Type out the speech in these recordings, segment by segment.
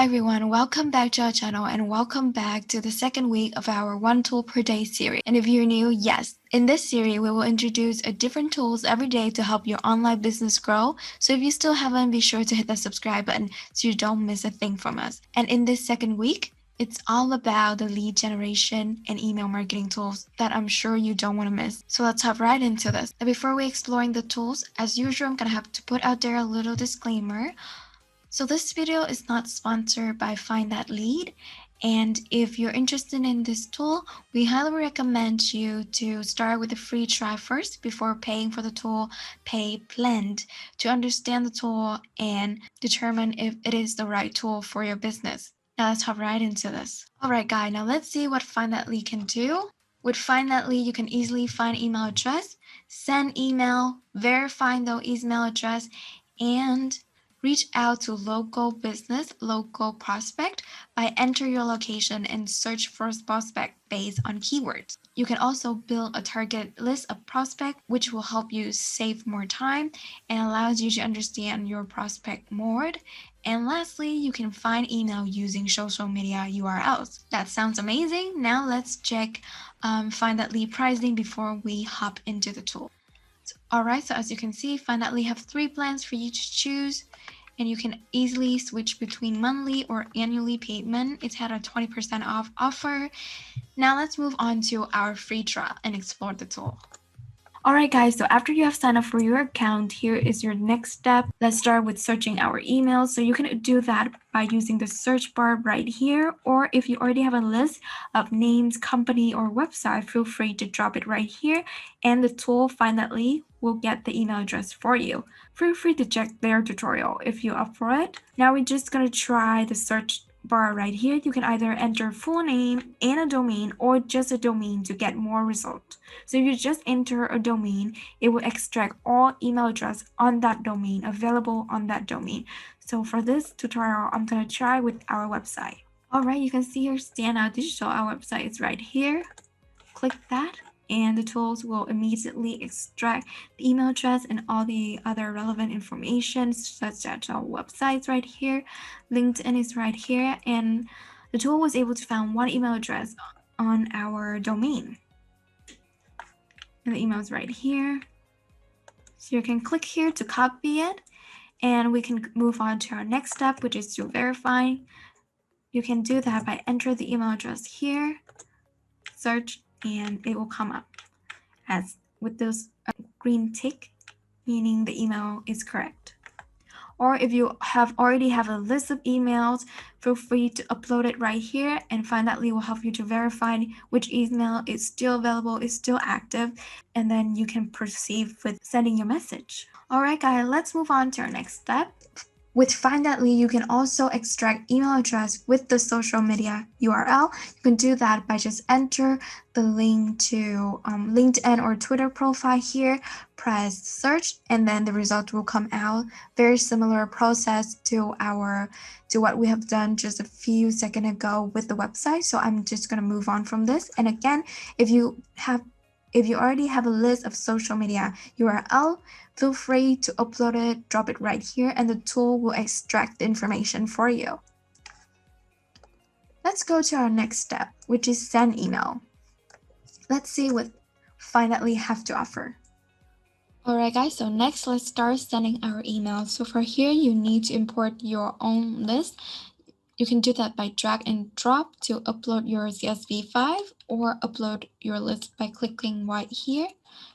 Hi everyone, welcome back to our channel and welcome back to the second week of our One Tool Per Day series. And if you're new, yes, in this series we will introduce a different tools every day to help your online business grow. So if you still haven't, be sure to hit the subscribe button so you don't miss a thing from us. And in this second week, it's all about the lead generation and email marketing tools that I'm sure you don't want to miss. So let's hop right into this. And before we exploring the tools, as usual, I'm gonna have to put out there a little disclaimer. So this video is not sponsored by FindThatLead, and if you're interested in this tool, we highly recommend you to start with a free trial first before paying for the tool. Pay planned to understand the tool and determine if it is the right tool for your business. Now let's hop right into this. Alright guys, now let's see what FindThatLead can do. With FindThatLead, you can easily find email address, send email, verify the email address, and reach out to local business, local prospect by enter your location and search for prospect based on keywords. You can also build a target list of prospect, which will help you save more time and allows you to understand your prospect more. And lastly, you can find email using social media URLs. That sounds amazing. Now let's check FindThatLead pricing before we hop into the tool. Alright, so as you can see, FindThatLead have 3 plans for you to choose, and you can easily switch between monthly or annually payment. It's had a 20% off offer. Now let's move on to our free trial and explore the tool. Alright guys, so after you have signed up for your account, here is your next step. Let's start with searching our emails. So you can do that by using the search bar right here, or if you already have a list of names, company, or website, feel free to drop it right here, and the tool FindThatLead will get the email address for you. Feel free to check their tutorial if you're up for it. Now we're just gonna try the search bar right here. You can either enter full name and a domain or just a domain to get more result. So if you just enter a domain, it will extract all email address on that domain available on that domain. So for this tutorial, I'm gonna try with our website. Alright, you can see here Standout Digital. Our website is right here. Click that, and the tools will immediately extract the email address and all the other relevant information, such as our websites right here, LinkedIn is right here, and the tool was able to find one email address on our domain. And the email is right here. So you can click here to copy it, and we can move on to our next step, which is to verify. You can do that by entering the email address here, search, and it will come up as with this green tick, meaning the email is correct. Or if you already have a list of emails, feel free to upload it right here, and FindThatLead will help you to verify which email is still available, is still active, and then you can proceed with sending your message. Alright guys, let's move on to our next step. With FindThatLead, you can also extract email address with the social media URL. You can do that by just enter the link to LinkedIn or Twitter profile here, press search, and then the result will come out. Very similar process to what we have done just a few seconds ago with the website. So I'm just gonna move on from this. And again, if you already have a list of social media URL, feel free to upload it, drop it right here, and the tool will extract the information for you. Let's go to our next step, which is send email. Let's see what FindThatLead have to offer. Alright guys, so next let's start sending our email. So for here, you need to import your own list. You can do that by drag and drop to upload your CSV file or upload your list by clicking right here.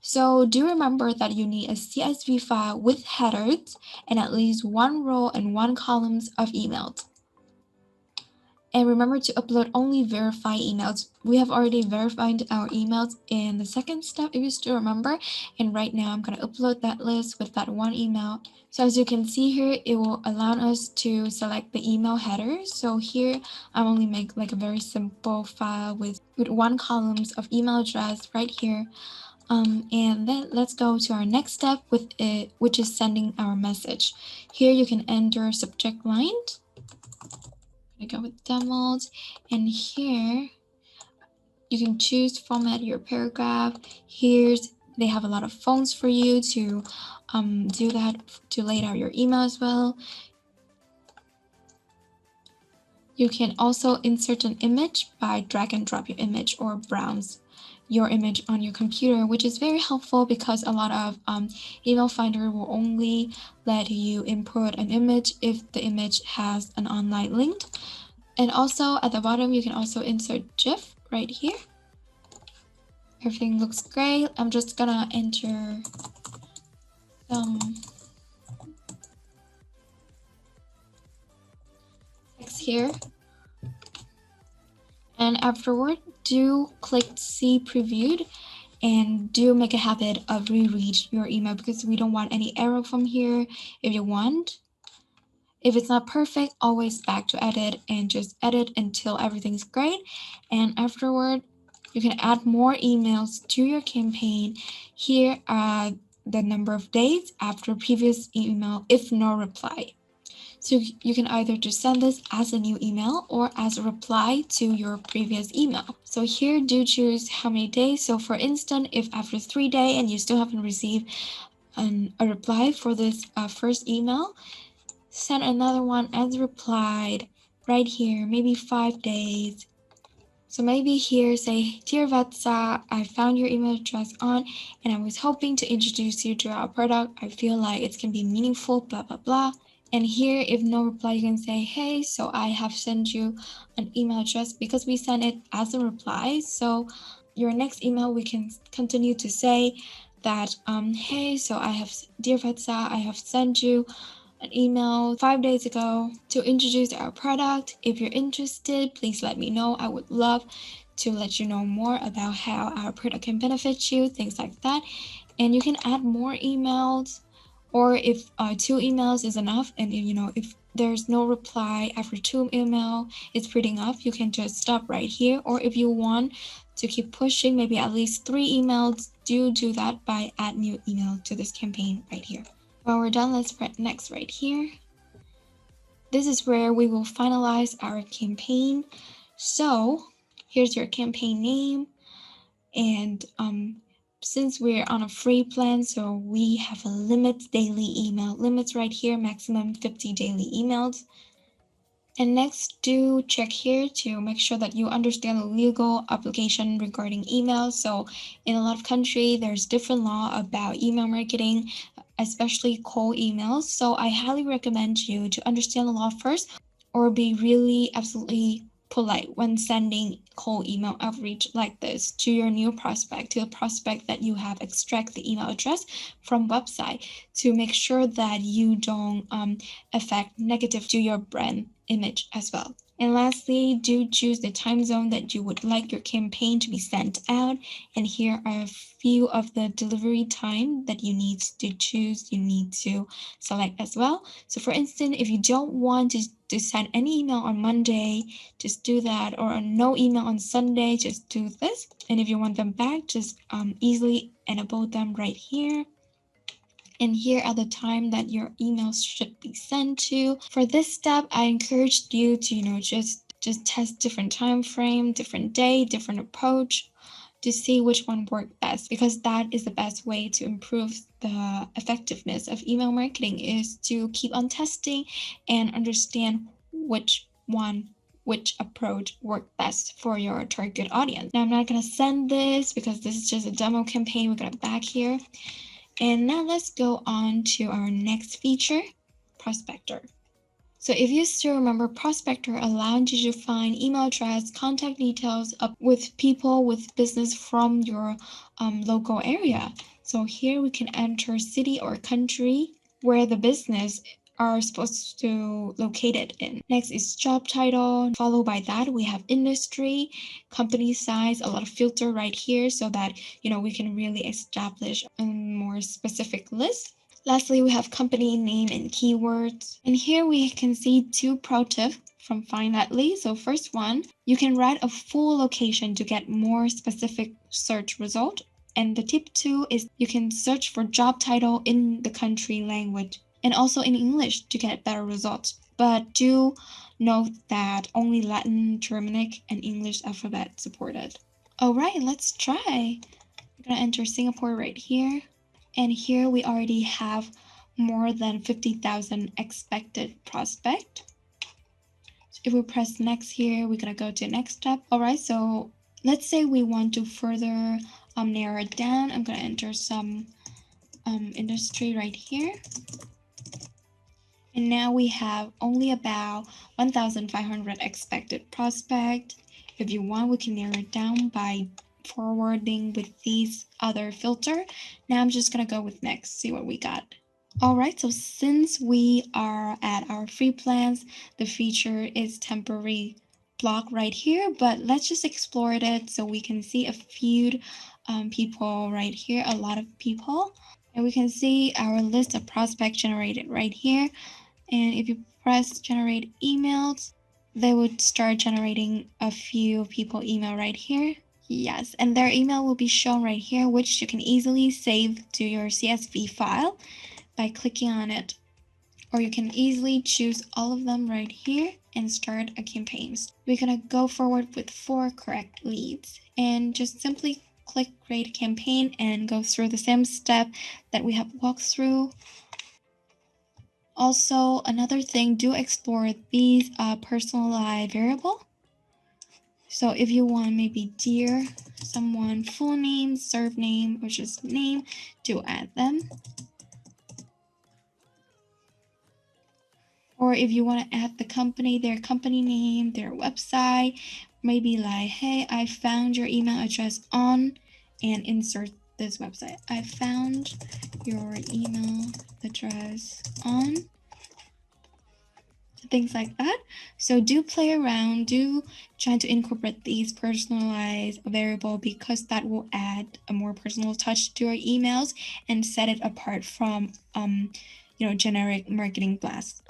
So do remember that you need a CSV file with headers and at least 1 row and 1 column of emails. And remember to upload only verified emails. We have already verified our emails in the second step, if you still remember. And right now I'm going to upload that list with that 1 email. So as you can see here, it will allow us to select the email header. So here I only make like a very simple file with 1 column of email address right here. And then let's go to our next step with it, which is sending our message. Here you can enter subject line. Go with demos, and here you can choose to format your paragraph. They have a lot of fonts for you to do that, to lay out your email as well. You can also insert an image by drag and drop your image or browse your image on your computer, which is very helpful because a lot of email finder will only let you input an image if the image has an online link. And also at the bottom, you can also insert GIF right here. Everything looks great. I'm just gonna enter some text here. And afterward, do click see previewed and do make a habit of reread your email because we don't want any error from here. If it's not perfect, always back to edit and just edit until everything's great. And afterward, you can add more emails to your campaign. Here are the number of days after previous email if no reply. So you can either just send this as a new email or as a reply to your previous email. So here, do choose how many days. So for instance, if after 3 days and you still haven't received a reply for this first email, send another one as replied right here, maybe 5 days. So maybe here say, Dear Vatsa, I found your email address on and I was hoping to introduce you to our product. I feel like it can be meaningful, blah, blah, blah. And here, if no reply, you can say, hey, so I have sent you an email address because we sent it as a reply. So your next email, we can continue to say that, hey, so Dear Vatsa, I have sent you an email 5 days ago to introduce our product. If you're interested, please let me know. I would love to let you know more about how our product can benefit you, things like that. And you can add more emails, or if 2 emails is enough, and if there's no reply after 2 email, it's pretty enough, you can just stop right here. Or if you want to keep pushing, maybe at least 3 emails, do that by add new email to this campaign right here. When we're done, let's press next right here. This is where we will finalize our campaign. So here's your campaign name. And since we're on a free plan, so we have a limit daily email limits right here, maximum 50 daily emails. And next, do check here to make sure that you understand the legal obligation regarding email. So in a lot of countries, there's different law about email marketing, especially cold emails. So I highly recommend you to understand the law first, or be really absolutely polite when sending cold email outreach like this to your new prospect, to a prospect that you have extract the email address from website, to make sure that you don't affect negative to your brand image as well. And lastly, do choose the time zone that you would like your campaign to be sent out. And here are a few of the delivery time that you need to choose, you need to select as well. So for instance, if you don't want to send any email on Monday, just do that, or no email on Sunday, just do this. And if you want them back, just easily enable them right here. And here are the time that your emails should be sent to. For this step, I encouraged you to, just test different time frame, different day, different approach to see which one worked best, because that is the best way to improve the effectiveness of email marketing, is to keep on testing and understand which approach worked best for your target audience. Now, I'm not going to send this because this is just a demo campaign. We're going to back here. And now let's go on to our next feature, prospector. So if you still remember, prospector allowed you to find email address, contact details with people with business from your local area. So here we can enter city or country where the business are supposed to locate it in. Next is job title. Followed by that, we have industry, company size, a lot of filter right here so that we can really establish a more specific list. Lastly, we have company name and keywords. And here we can see 2 pro tips from FindThatLead. So first one, you can write a full location to get more specific search result. And the tip 2 is you can search for job title in the country language and also in English to get better results. But do note that only Latin, Germanic, and English alphabet supported. All right, let's try. I'm gonna enter Singapore right here. And here we already have more than 50,000 expected prospect. So If we press next here, we're gonna go to next step. All right, so let's say we want to further narrow it down. I'm gonna enter some industry right here. And now we have only about 1,500 expected prospect. If you want, we can narrow it down by forwarding with these other filter. Now I'm just gonna go with next, see what we got. All right, so since we are at our free plans, the feature is temporary block right here, but let's just explore it so we can see a few people right here, a lot of people. And we can see our list of prospects generated right here. And if you press generate emails, they would start generating a few people email right here. Yes, and their email will be shown right here, which you can easily save to your CSV file by clicking on it. Or you can easily choose all of them right here and start a campaign. We're gonna go forward with 4 correct leads and just simply click create campaign and go through the same step that we have walked through. Also, another thing, do explore these personalized variable. So if you want maybe dear someone full name, surname, or just name, do add them. Or if you want to add the company, their company name, their website, maybe like, hey, I found your email address on, and insert this website. I found your email address on, things like that. So do play around, do try to incorporate these personalized variable, because that will add a more personal touch to your emails and set it apart from generic marketing blast.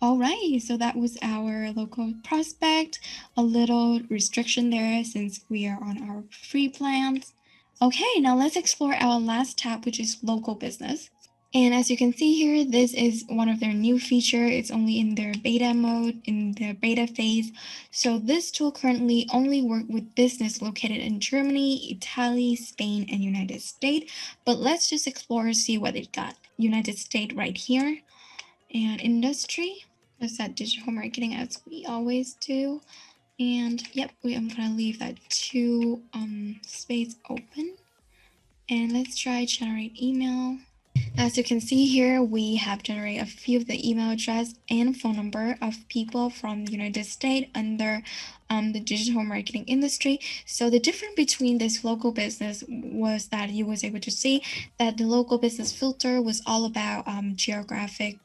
All right, so that was our local prospect. A little restriction there since we are on our free plans. Okay, now let's explore our last tab, which is local business. And as you can see here, this is one of their new feature. It's only in their beta mode, in their beta phase. So this tool currently only works with business located in Germany, Italy, Spain, and United States. But let's just explore, see what it got. United States right here. And industry, let's set digital marketing as we always do. And yep, I'm gonna leave that 2 space open. And let's try generate email. As you can see here, we have generated a few of the email address and phone number of people from the United States under the digital marketing industry. So the difference between this local business was that you was able to see that the local business filter was all about geographic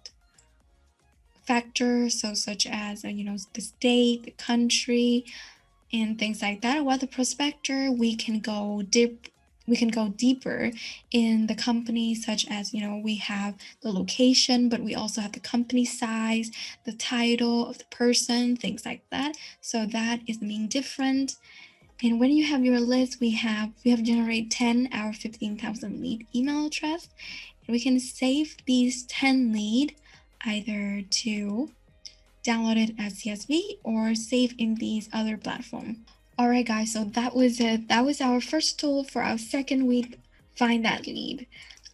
factors, so such as the state, the country, and things like that. While the prospector, we can go deeper in the company, such as we have the location, but we also have the company size, the title of the person, things like that. So that is the main difference. And when you have your list, we have generated 10 our 15,000 lead email address, and we can save these 10 lead either to download it as CSV or save in these other platform. All right, guys, so that was it. That was our first tool for our second week, FindThatLead.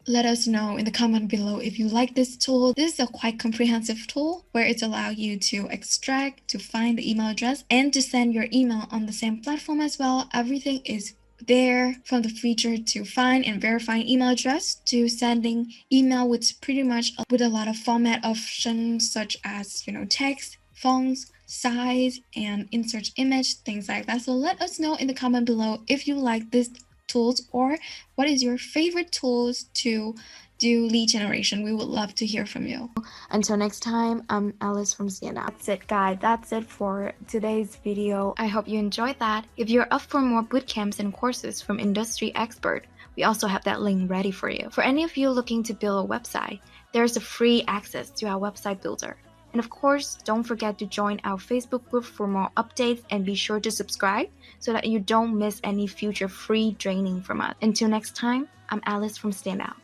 Let us know in the comment below if you like this tool. This is a quite comprehensive tool where it allows you to extract, to find the email address, and to send your email on the same platform as well. Everything is there, from the feature to find and verifying email address to sending email with pretty much with a lot of format options such as text, fonts, size, and insert image, things like that. So let us know in the comment below if you like this tools or what is your favorite tools to do lead generation. We would love to hear from you. Until next time, I'm Alice from Standout. That's it, guys. That's it for today's video. I hope you enjoyed that. If you're up for more bootcamps and courses from industry expert, we also have that link ready for you. For any of you looking to build a website, there's a free access to our website builder. And of course, don't forget to join our Facebook group for more updates and be sure to subscribe so that you don't miss any future free training from us. Until next time, I'm Alice from Standout.